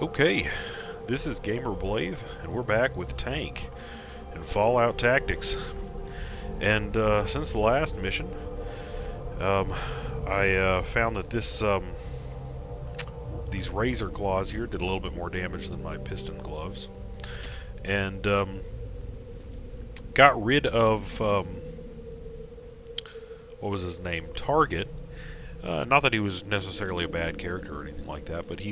Okay, this is Gamer Blave, and we're back with Tank and Fallout Tactics. And since the last mission, I found that these razor claws here did a little bit more damage than my piston gloves, and got rid of what was his name? Target. Not that he was necessarily a bad character or anything like that, but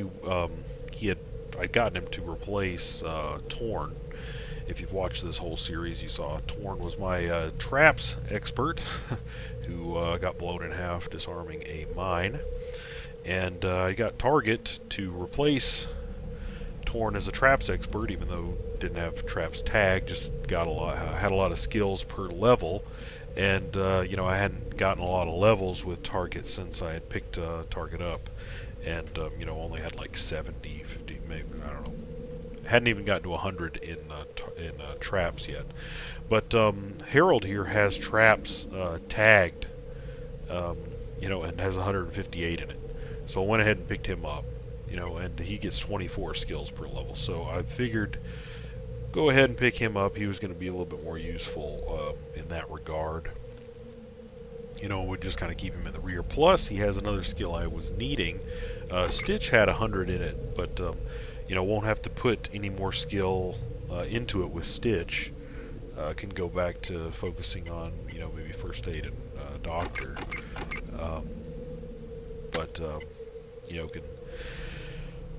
I'd gotten him to replace Torn. If you've watched this whole series, you saw Torn was my traps expert who got blown in half disarming a mine. And I got Target to replace Torn as a traps expert, even though didn't have traps tagged, just had a lot of skills per level. And I hadn't gotten a lot of levels with Target since I had picked Target up, and only had like 70, 50, maybe, I don't know. Hadn't even gotten to 100 in traps yet. But Harold here has traps tagged, and has 158 in it. So I went ahead and picked him up, and he gets 24 skills per level. So I figured go ahead and pick him up. He was going to be a little bit more useful in that regard. Would just kind of keep him in the rear. Plus, he has another skill I was needing. Stitch had 100 in it, but won't have to put any more skill into it with Stitch. Can go back to focusing on maybe first aid and doctor. Can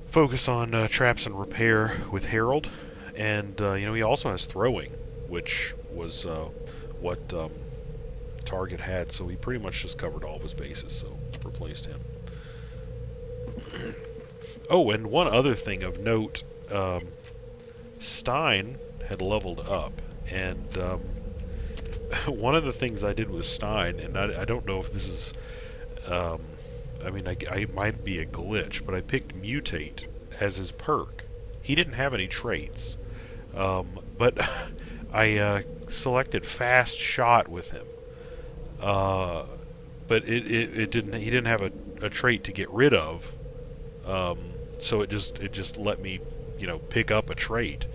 focus on traps and repair with Harold. And he also has throwing, which was what Target had, so he pretty much just covered all of his bases, so replaced him. Oh, and one other thing of note, Stein had leveled up, and one of the things I did with Stein, and I don't know if this is, I might be a glitch, but I picked Mutate as his perk. He didn't have any traits, but I selected Fast Shot with him. But it didn't. He didn't have a trait to get rid of, so it just let me pick up a trait.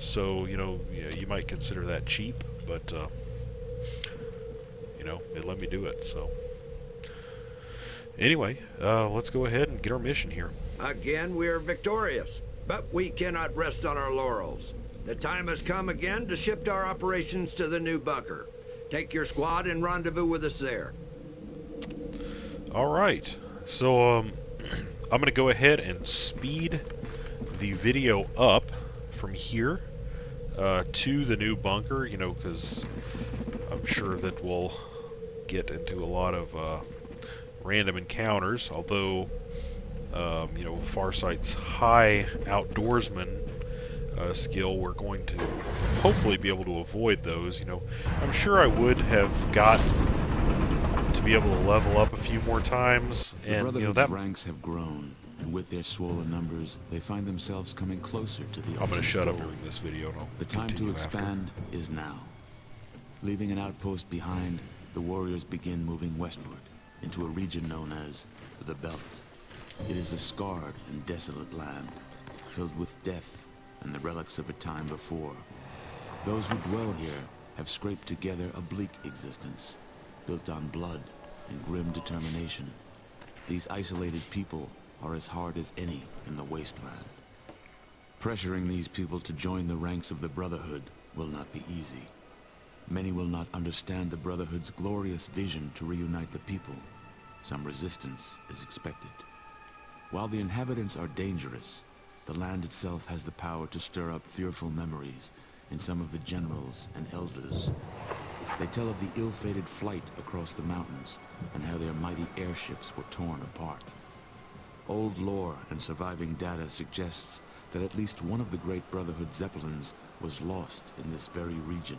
So you might consider that cheap, but it let me do it. So anyway, let's go ahead and get our mission here. Again, we are victorious, but we cannot rest on our laurels. The time has come again to shift our operations to the new bunker. Take your squad and rendezvous with us there. Alright, so I'm going to go ahead and speed the video up from here to the new bunker, because I'm sure that we'll get into a lot of random encounters, although, Farsight's high outdoorsman skill, we're going to hopefully be able to avoid those. I'm sure I would have got to be able to level up a few more times, and the Brotherhood's ranks have grown, and with their swollen numbers, they find themselves coming closer to the. I'm going to shut up during this video. The time to expand is now. Leaving an outpost behind, the warriors begin moving westward into a region known as the Belt. It is a scarred and desolate land, filled with death and the relics of a time before. Those who dwell here have scraped together a bleak existence, built on blood and grim determination. These isolated people are as hard as any in the wasteland. Pressuring these people to join the ranks of the Brotherhood will not be easy. Many will not understand the Brotherhood's glorious vision to reunite the people. Some resistance is expected. While the inhabitants are dangerous, the land itself has the power to stir up fearful memories in some of the generals and elders. They tell of the ill-fated flight across the mountains and how their mighty airships were torn apart. Old lore and surviving data suggests that at least one of the Great Brotherhood Zeppelins was lost in this very region.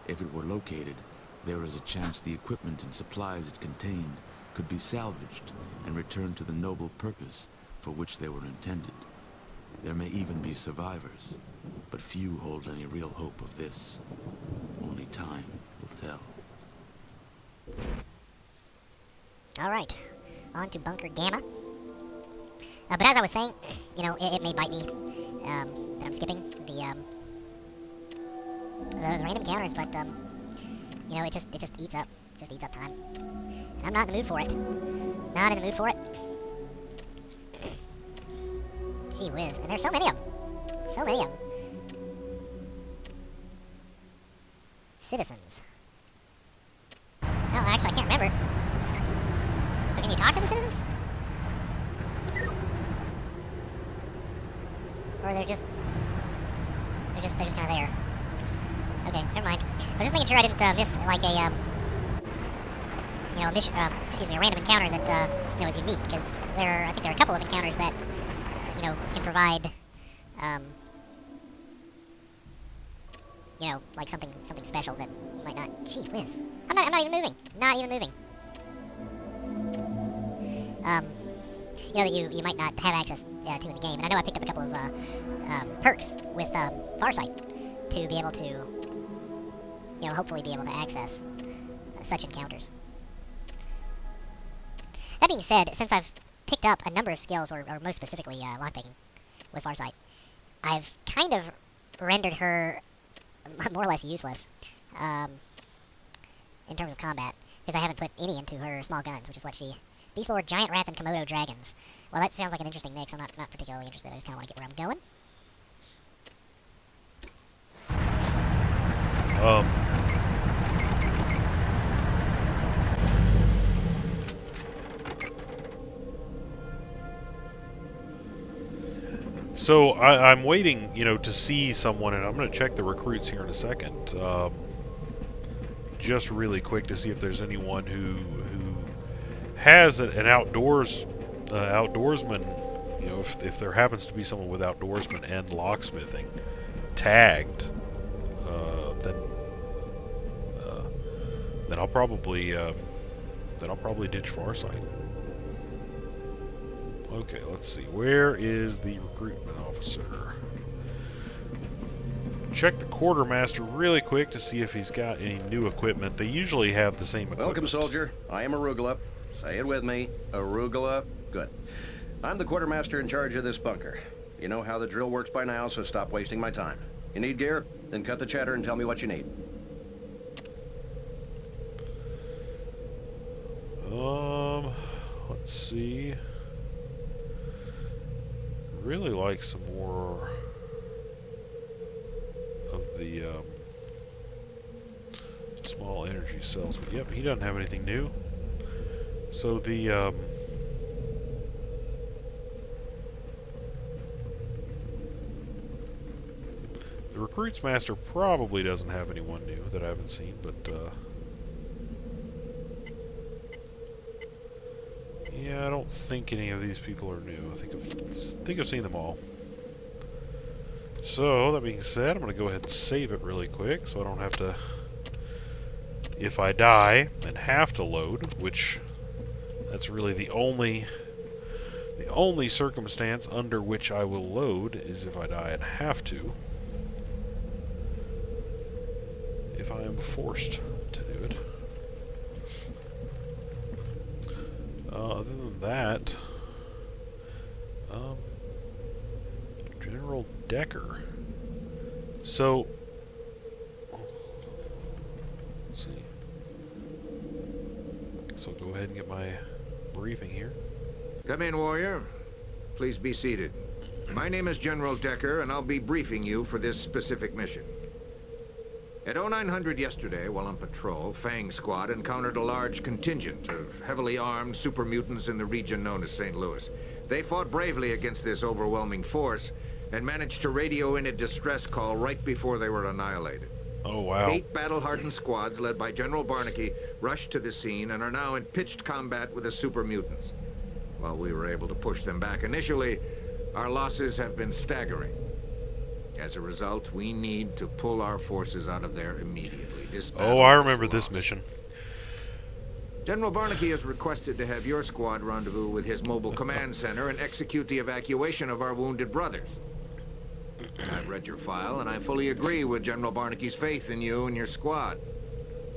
If it were located, there is a chance the equipment and supplies it contained could be salvaged and returned to the noble purpose for which they were intended. There may even be survivors, but few hold any real hope of this. Only time will tell. Alright, on to Bunker Gamma. But as I was saying, you know, it may bite me that I'm skipping the random encounters, but you know, it just eats up time, and I'm not in the mood for it. Not in the mood for it. Gee whiz, and there's so many of them. So many of them. Citizens. Oh, actually, I can't remember. So can you talk to the citizens? Or they're just kind of there. Okay, never mind. I was just making sure I didn't miss like a you know, a mission, a random encounter that you know, is unique, because I think there are a couple of encounters that you know, can provide you know, like something special that you might not. Gee whiz! I'm not even moving. Not even moving. You know, that you might not have access to in the game, and I know I picked up a couple of perks with Farsight to be able to, you know, hopefully be able to access such encounters. That being said, since I've picked up a number of skills, or most specifically lockpicking with Farsight, I've kind of rendered her more or less useless in terms of combat, because I haven't put any into her small guns, which is what she... Beast Lord, Giant Rats, and Komodo Dragons. Well, that sounds like an interesting mix. I'm not particularly interested. I just kind of want to get where I'm going. So I'm waiting, you know, to see someone, and I'm going to check the recruits here in a second. Just really quick to see if there's anyone who has an outdoorsman. You know, if there happens to be someone with outdoorsman and locksmithing tagged, then I'll probably ditch Farsight. Okay, let's see. Where is the recruitment officer? Check the quartermaster really quick to see if he's got any new equipment. They usually have the same equipment. Welcome, soldier. I am Arugula. Say it with me. Arugula. Good. I'm the quartermaster in charge of this bunker. You know how the drill works by now, so stop wasting my time. You need gear? Then cut the chatter and tell me what you need. Let's see. Really like some more of the small energy cells, but yep, he doesn't have anything new. So the recruits master probably doesn't have anyone new that I haven't seen, but yeah, I don't think any of these people are new. I think I've seen them all. So that being said, I'm going to go ahead and save it really quick, so I don't have to, if I die and have to load, which that's really the only circumstance under which I will load is if I die and have to. If I am forced to do it. Other than that, General Decker. So, let's see. So go ahead and get my briefing here. Come in, warrior. Please be seated. My name is General Decker, and I'll be briefing you for this specific mission. At 0900 yesterday, while on patrol, Fang Squad encountered a large contingent of heavily armed super mutants in the region known as St. Louis. They fought bravely against this overwhelming force and managed to radio in a distress call right before they were annihilated. Oh, wow. 8 battle-hardened squads led by General Barnaky rushed to the scene and are now in pitched combat with the super mutants. While we were able to push them back initially, our losses have been staggering. As a result, we need to pull our forces out of there immediately. Oh, I remember this mission. General Barnaky has requested to have your squad rendezvous with his mobile command center and execute the evacuation of our wounded brothers. I've read your file, and I fully agree with General Barnaky's faith in you and your squad.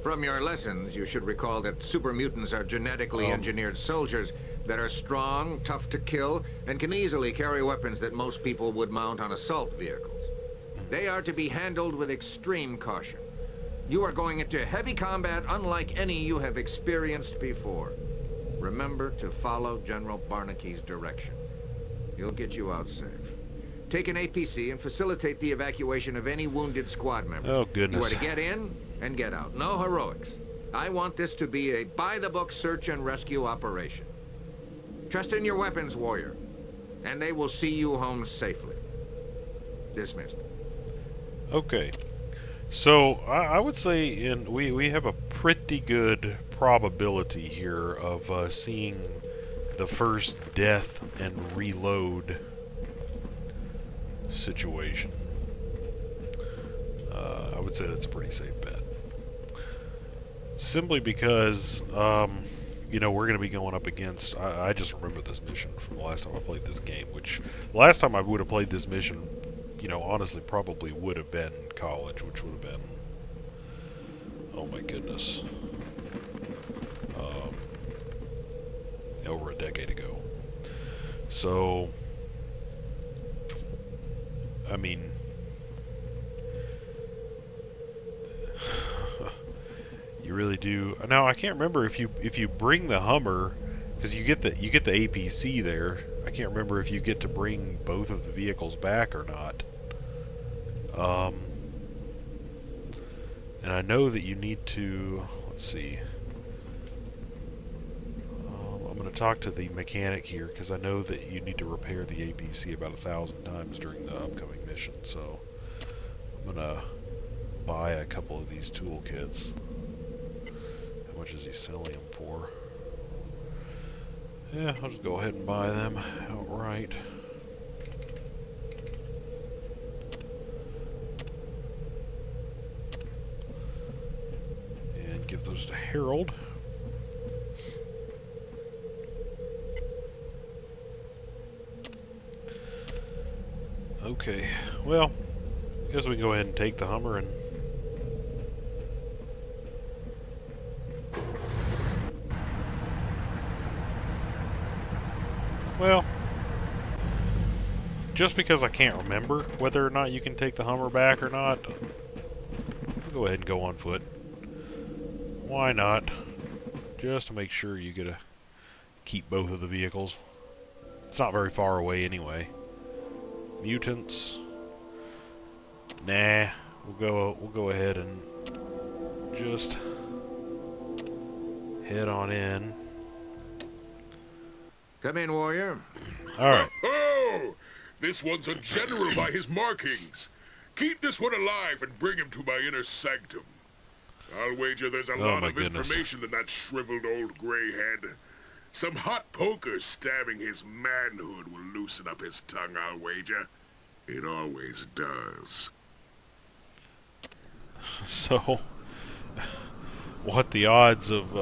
From your lessons, you should recall that super mutants are genetically engineered soldiers that are strong, tough to kill, and can easily carry weapons that most people would mount on assault vehicles. They are to be handled with extreme caution. You are going into heavy combat unlike any you have experienced before. Remember to follow General Barnaky's direction. He'll get you out safe. Take an APC and facilitate the evacuation of any wounded squad members. Oh, goodness. You are to get in and get out. No heroics. I want this to be a by-the-book search and rescue operation. Trust in your weapons, warrior, and they will see you home safely. Dismissed. Okay. So, I would say we have a pretty good probability here of seeing the first death and reload situation. I would say that's a pretty safe bet. Simply because, you know, we're going to be going up against... I just remember this mission from the last time I played this game, which last time I would have played this mission, you know, honestly probably would have been college, which would have been... Oh my goodness. Over a decade ago. So, I mean... You really do. Now I can't remember if you bring the Hummer, because you get the APC there. I can't remember if you get to bring both of the vehicles back or not. And I know that you need to. Let's see. I'm going to talk to the mechanic here because I know that you need to repair the APC about 1,000 times during the upcoming mission. So I'm going to buy a couple of these toolkits. How much is he selling them for? Yeah, I'll just go ahead and buy them outright. And give those to Harold. Okay, well, I guess we can go ahead and take the Hummer and... Well, just because I can't remember whether or not you can take the Hummer back or not, I'll go ahead and go on foot. Why not? Just to make sure you get to keep both of the vehicles. It's not very far away anyway. Mutants. Nah, we'll go ahead and just head on in. Come in, warrior. Alright. Oh! This one's a general by his markings. Keep this one alive and bring him to my inner sanctum. I'll wager there's a lot of information in that shriveled old gray head. Some hot poker stabbing his manhood will loosen up his tongue, I'll wager. It always does. So, what the odds of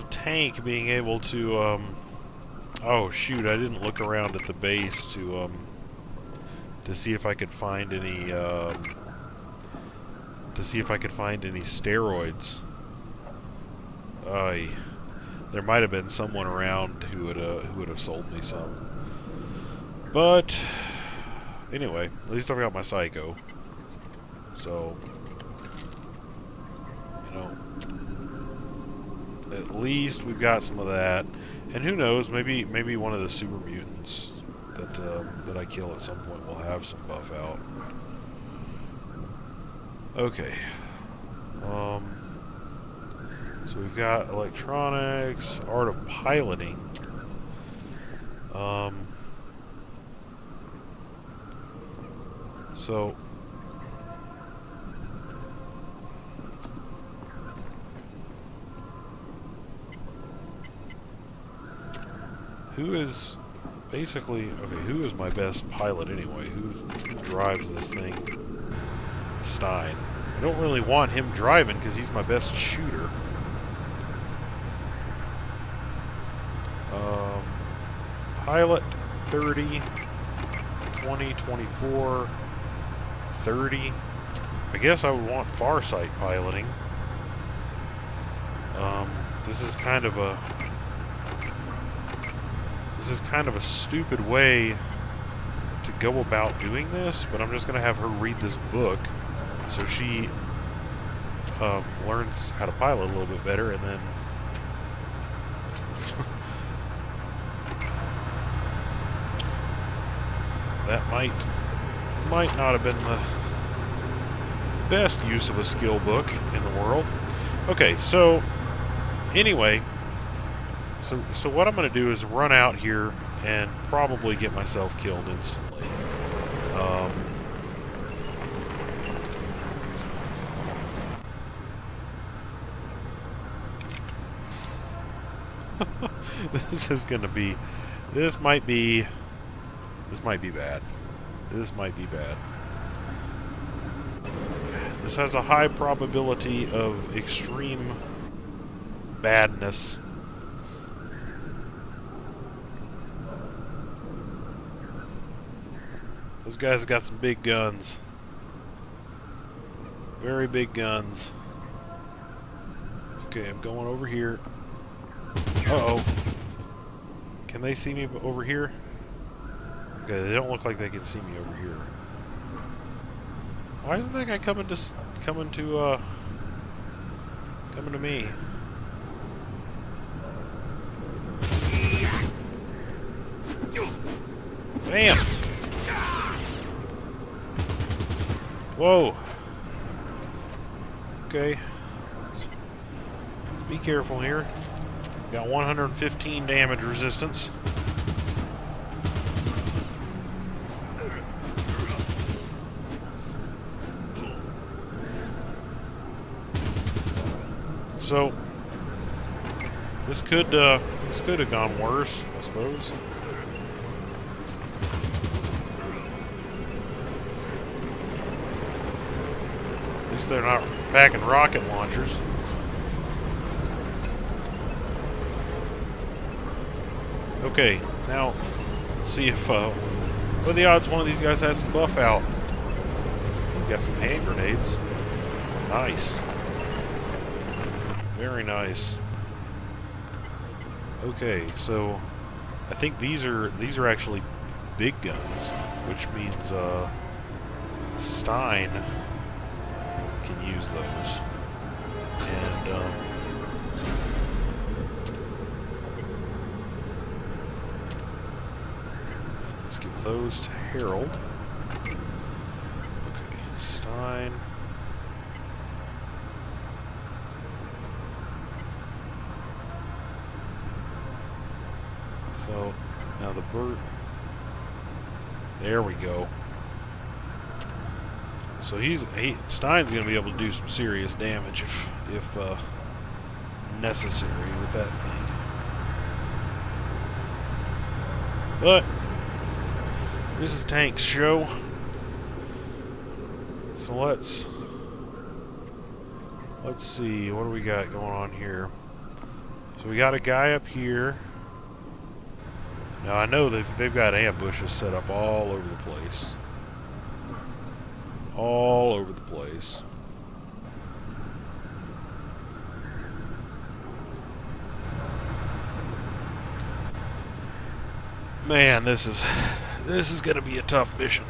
Tank being able to, oh shoot, I didn't look around at the base to see if I could find any, steroids. There might have been someone around who would have sold me some. But, anyway, at least I've got my Psycho. So, you know, at least we've got some of that. And who knows, maybe one of the super mutants that I kill at some point will have some buff out. Okay. So we've got electronics, art of piloting. So who is basically okay? Who is my best pilot anyway? Who drives this thing? Stein. I don't really want him driving because he's my best shooter. Pilot 30, 20, 24, 30. I guess I would want Farsight piloting. This is kind of a This is kind of a stupid way to go about doing this, but I'm just going to have her read this book so she learns how to pilot a little bit better, and then that might not have been the best use of a skill book in the world. Okay, so anyway, so what I'm going to do is run out here and probably get myself killed instantly. This is going to be, this might be bad. This might be bad. This has a high probability of extreme badness. Those guys have got some big guns. Very big guns. Okay, I'm going over here. Uh-oh. Can they see me over here? Okay, they don't look like they can see me over here. Why isn't that guy coming to me? Bam! Whoa! Okay. Let's be careful here. Got 115 damage resistance. So this could have gone worse, I suppose. At least they're not packing rocket launchers. Okay, now let's see if what are the odds one of these guys has some buff out. We've got some hand grenades. Nice. Very nice. Okay, so I think these are actually big guns, which means Stein can use those. And let's give those to Harold. Okay, Stein. So now the bird. There we go. So Stein's going to be able to do some serious damage if necessary with that thing. But this is Tank's show. So let's see, what do we got going on here? So we got a guy up here. Now I know they've got ambushes set up all over the place. All over the place. Man, this is gonna be a tough mission.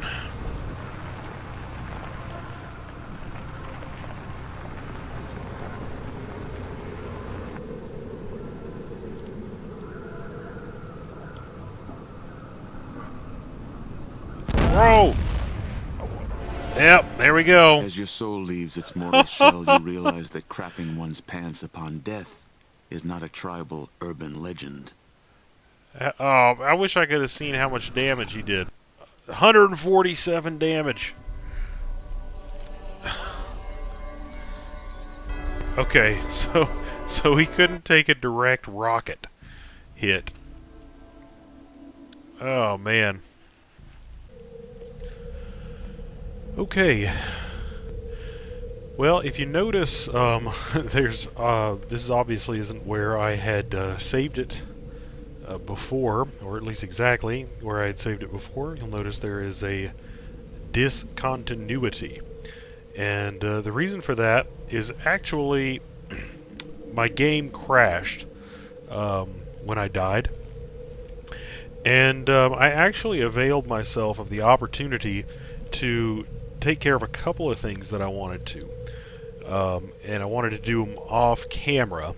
Bro! Yep, there we go. As your soul leaves its mortal shell, you realize that crapping one's pants upon death is not a tribal urban legend. I wish I could have seen how much damage he did. 147 damage. Okay, so he couldn't take a direct rocket hit. Oh man. Okay. Well, if you notice, there's this obviously isn't where I had saved it before, or at least exactly where I had saved it before. You'll notice there is a discontinuity, and the reason for that is actually my game crashed when I died, And I actually availed myself of the opportunity to take care of a couple of things that I wanted to. And I wanted to do them off camera,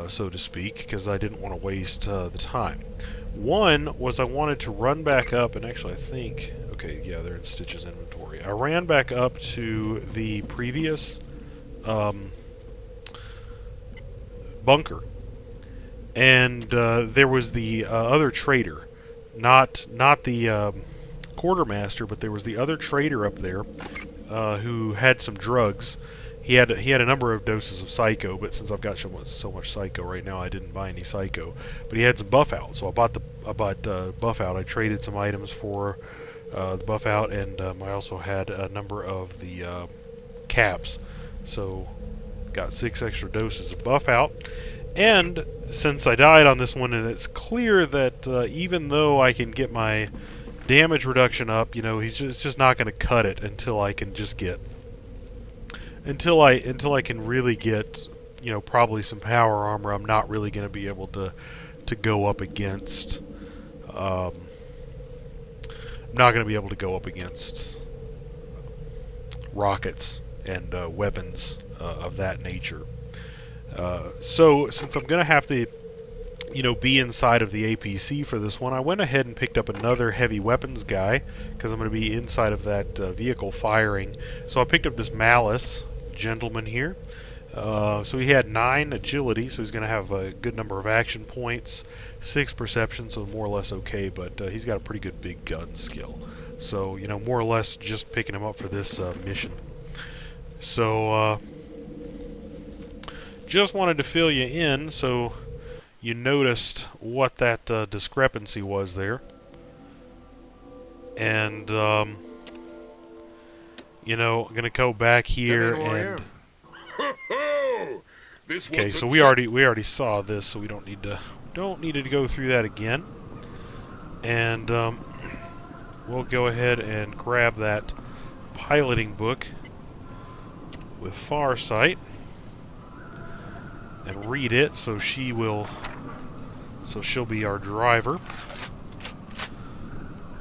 so to speak, because I didn't want to waste the time. One was I wanted to run back up, and actually I think, okay, yeah, they're in Stitch's inventory. I ran back up to the previous bunker, and there was the other trader, not the quartermaster, but there was the other trader up there who had some drugs. He had a number of doses of Psycho, but since I've got so much Psycho right now, I didn't buy any Psycho. But he had some Buff Out, so I bought Buff Out. I traded some items for the Buff Out, and I also had a number of the caps, so got 6 extra doses of Buff Out. And since I died on this one, and it's clear that even though I can get my damage reduction up, you know, it's just not going to cut it until I can just get until I can really get, you know, probably some power armor. I'm not really going to be able to go up against. I'm not going to be able to go up against rockets and weapons of that nature. So since I'm going to have to, you know, be inside of the APC for this one, I went ahead and picked up another heavy weapons guy because I'm going to be inside of that vehicle firing. So I picked up this Malice gentleman here. So he had 9 agility, so he's going to have a good number of action points, 6 perception, so more or less okay, but he's got a pretty good big gun skill. So, you know, more or less just picking him up for this mission. So, just wanted to fill you in so you noticed what that discrepancy was there. And, you know, I'm going to go back here and... Okay, so we already saw this, so we don't need to go through that again. And we'll go ahead and grab that piloting book with Farsight and read it, so she'll be our driver.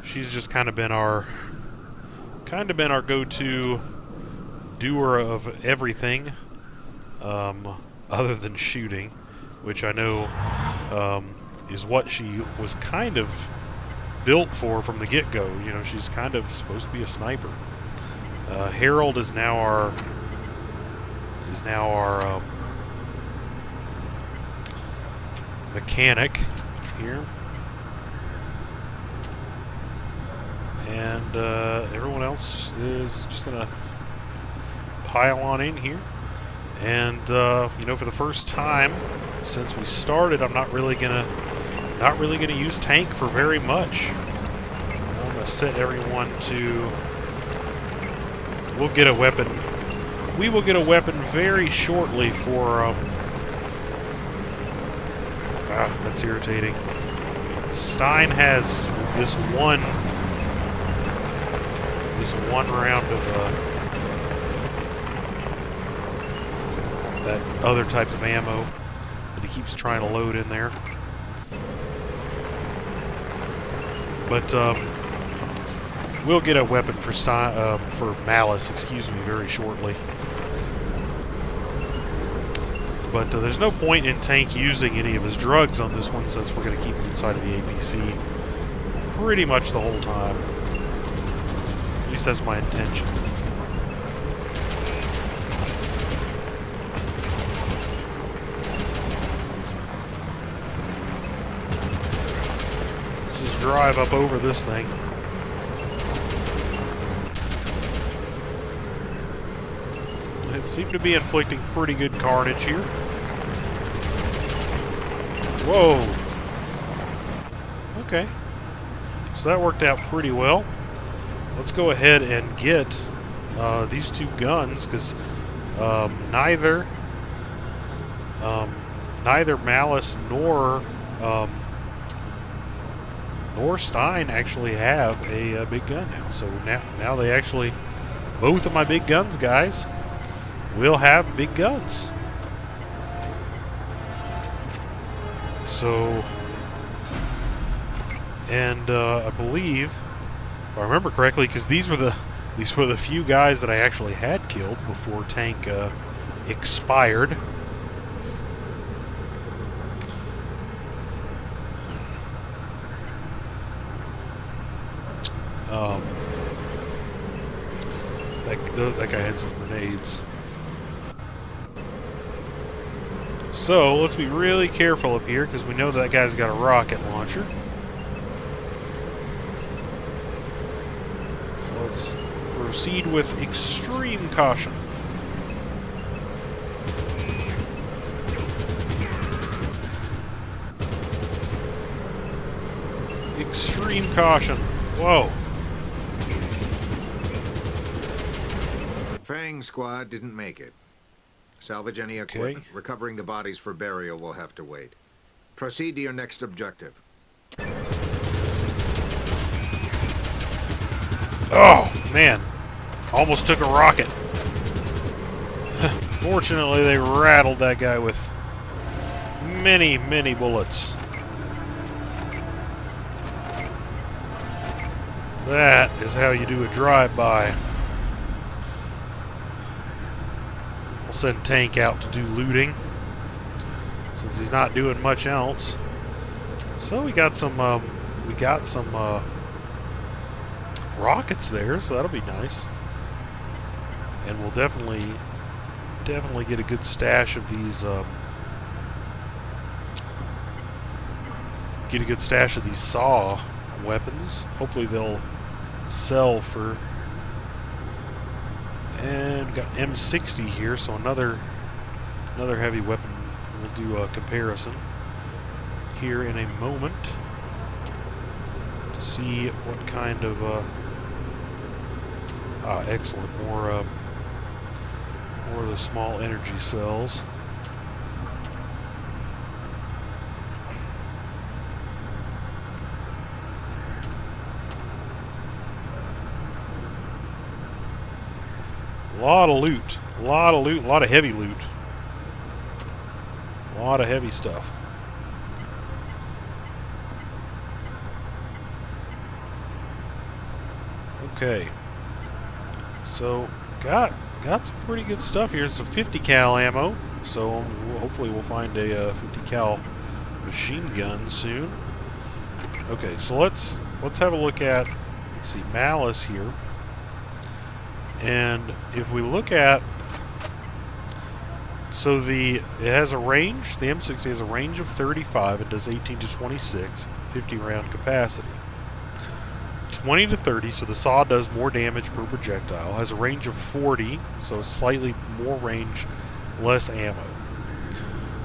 She's just kind of been our go-to doer of everything, other than shooting, which I know is what she was kind of built for from the get-go. You know, she's kind of supposed to be a sniper. Harold is now our mechanic here, and everyone else is just gonna pile on in here. And you know, for the first time since we started, I'm not really gonna use tank for very much. I'm gonna set everyone to. We'll get a weapon. We will get a weapon very shortly for. That's irritating. Stein has this one round of that other type of ammo that he keeps trying to load in there. But we'll get a weapon for Malice, very shortly. But there's no point in Tank using any of his drugs on this one, since we're going to keep him inside of the APC pretty much the whole time. At least that's my intention. Let's just drive up over this thing. It seemed to be inflicting pretty good carnage here. Whoa! Okay. So that worked out pretty well. Let's go ahead and get these 2 guns, because neither Malice nor Stein actually have a big gun now. So now they actually, both of my big guns, guys, will have big guns. So And I believe, if I remember correctly, because these were the few guys that I actually had killed before Tank expired. That guy had some grenades. So let's be really careful up here because we know that guy's got a rocket launcher. So let's proceed with extreme caution. Extreme caution. Whoa. Fang squad didn't make it. Salvage any equipment. Okay. Recovering the bodies for burial will have to wait. Proceed to your next objective. Oh, man. Almost took a rocket. Fortunately, they rattled that guy with many, many bullets. That is how you do a drive-by. I'll send Tank out to do looting, since he's not doing much else. So we got some rockets there, so that'll be nice. And we'll definitely get a good stash of these saw weapons. Hopefully they'll sell for. And we've got M60 here, so another heavy weapon. We'll do a comparison here in a moment to see what kind of excellent, more of the small energy cells. A lot of loot, a lot of heavy loot. A lot of heavy stuff. Okay. So, got some pretty good stuff here. Some 50 cal ammo. So, hopefully we'll find a 50 cal machine gun soon. Okay, so let's have a look at, let's see, Malice here. And if we look at, so it has a range, the M60 has a range of 35, it does 18 to 26, 50 round capacity. 20 to 30, so the saw does more damage per projectile, has a range of 40, so slightly more range, less ammo.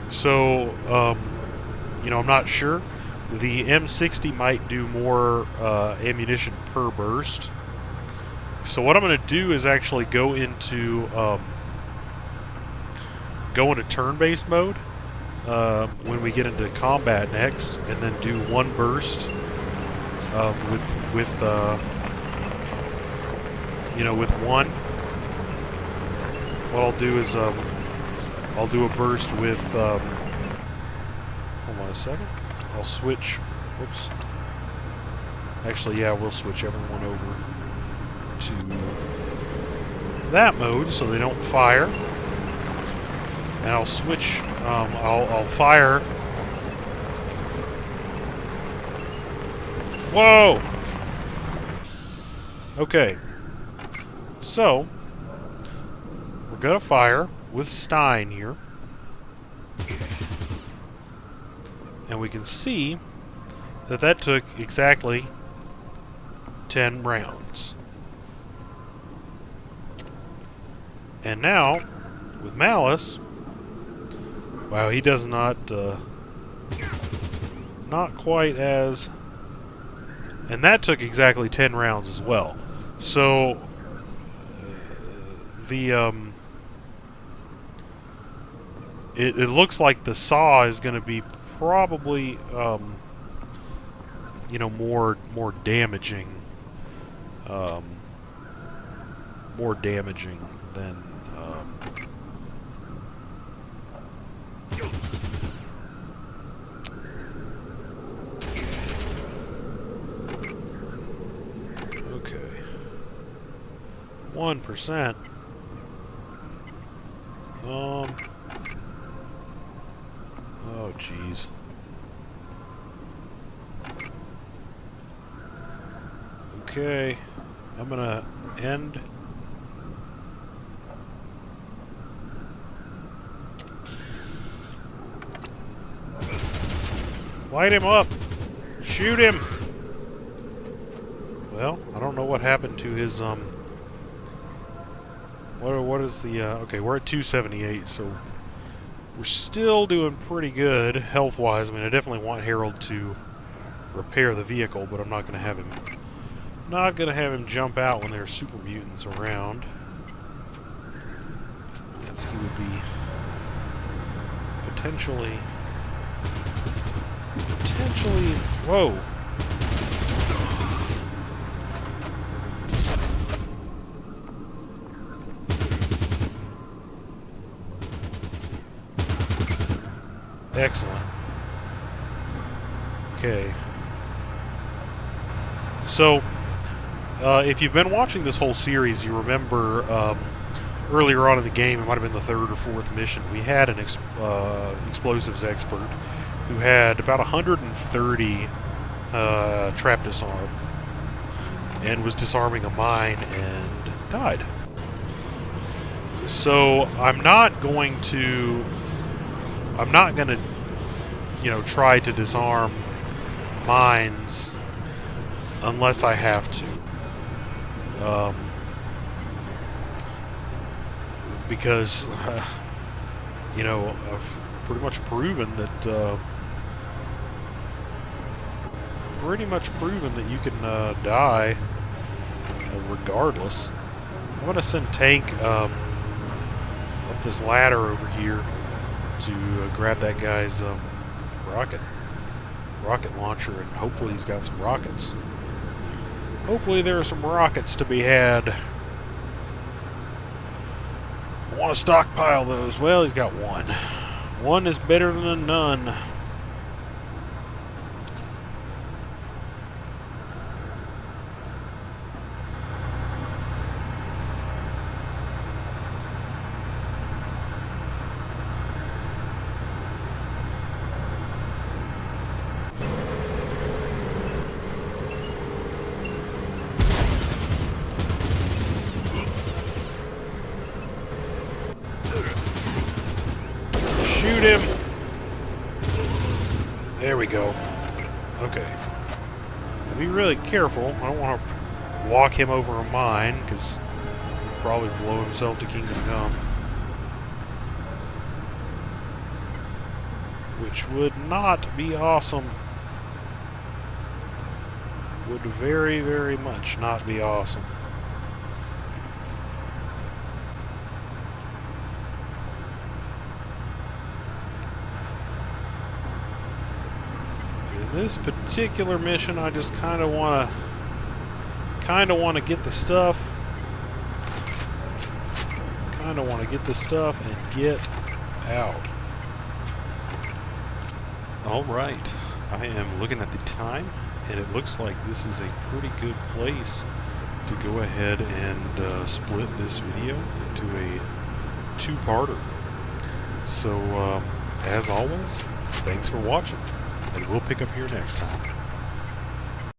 So, I'm not sure. The M60 might do more ammunition per burst. So what I'm going to do is actually go into turn-based mode when we get into combat next, and then do one burst with one. What I'll do is I'll do a burst with. Hold on a second. I'll switch. Whoops. Actually, yeah, we'll switch everyone over to that mode so they don't fire, and I'll switch. I'll fire. Whoa. Okay. So we're gonna fire with Stein here, and we can see that took exactly 10 rounds. And now, with Malice, wow, he does not quite as, and that took exactly 10 rounds as well. So, it looks like the saw is going to be probably, more damaging, than. 1%. Oh, jeez. Okay, I'm gonna end. Light him up! Shoot him! Well, I don't know what happened to his, what is the, okay, we're at 278, so we're still doing pretty good health-wise. I mean, I definitely want Harold to repair the vehicle, but I'm not gonna have him jump out when there's super mutants around, as he would be potentially, whoa. Excellent. Okay. So, if you've been watching this whole series, you remember earlier on in the game, it might have been the third or fourth mission, we had an explosives expert who had about 130 trap disarm and was disarming a mine and died. So I'm not going to, you know, try to disarm mines unless I have to. Because, you know, I've pretty much proven that, you can die regardless. I'm going to send Tank up this ladder over here to grab that guy's rocket launcher, and hopefully he's got some rockets. Hopefully there are some rockets to be had. I want to stockpile those. Well, he's got one. One is better than none. Shoot him! There we go. Okay. Be really careful. I don't want to walk him over a mine, because he'll probably blow himself to Kingdom Come. Which would not be awesome. Would very, very much not be awesome. This particular mission, I just kind of want to get the stuff. Kind of want to get the stuff and get out. All right, I am looking at the time, and it looks like this is a pretty good place to go ahead and split this video into a two-parter. So, as always, thanks for watching. And we'll pick up here next time.